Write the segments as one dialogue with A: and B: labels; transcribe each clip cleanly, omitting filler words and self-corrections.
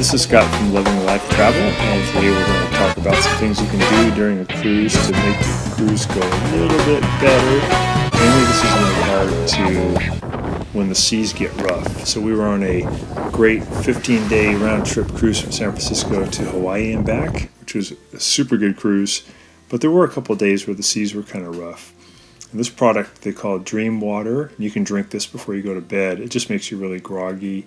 A: this is Scott from Living Life Travel, and today we're going to talk about some things you can do during a cruise to make the cruise go a little bit better. Mainly this is in regard to when the seas get rough. So we were on a great 15-day round-trip cruise from San Francisco to Hawaii and back, which was a super good cruise, but there were a couple of days where the seas were kind of rough. And this product they call Dream Water. You can drink this before you go to bed. It just makes you really groggy,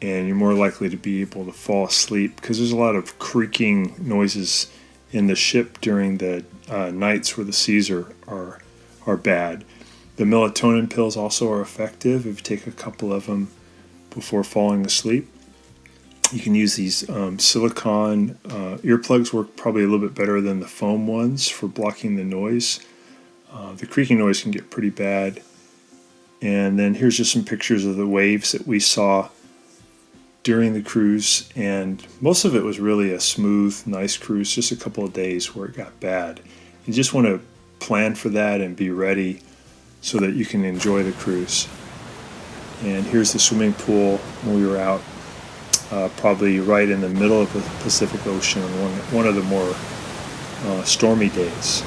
A: and you're more likely to be able to fall asleep because there's a lot of creaking noises in the ship during the nights where the seas are bad. The melatonin pills also are effective if you take a couple of them before falling asleep. You can use these silicone earplugs, work probably a little bit better than the foam ones for blocking the noise. The creaking noise can get pretty bad. And then here's just some pictures of the waves that we saw during the cruise, and most of it was really a smooth, nice cruise, just a couple of days where it got bad. You just want to plan for that and be ready so that you can enjoy the cruise. And here's the swimming pool when we were out, probably right in the middle of the Pacific Ocean on one of the more stormy days.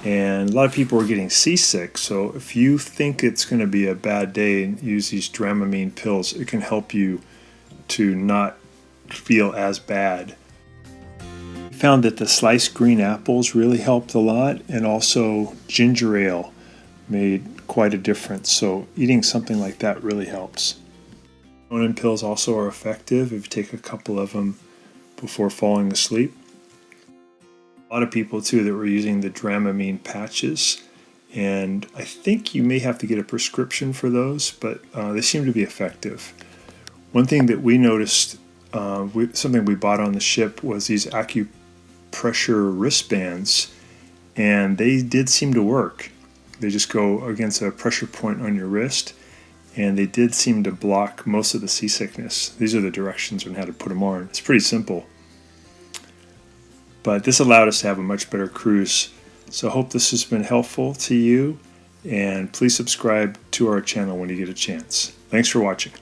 A: And a lot of people are getting seasick, so if you think it's going to be a bad day and use these Dramamine pills, it can help you to not feel as bad. We found that the sliced green apples really helped a lot, and also ginger ale made quite a difference, so eating something like that really helps. Melatonin pills also are effective if you take a couple of them before falling asleep. A lot of people too that were using the Dramamine patches, and I think you may have to get a prescription for those, but they seem to be effective. One thing that we noticed, something we bought on the ship, was these acupressure wristbands, and they did seem to work. They just go against a pressure point on your wrist, and they did seem to block most of the seasickness. These are the directions on how to put them on. It's pretty simple. But this allowed us to have a much better cruise. So I hope this has been helpful to you, and please subscribe to our channel when you get a chance. Thanks for watching.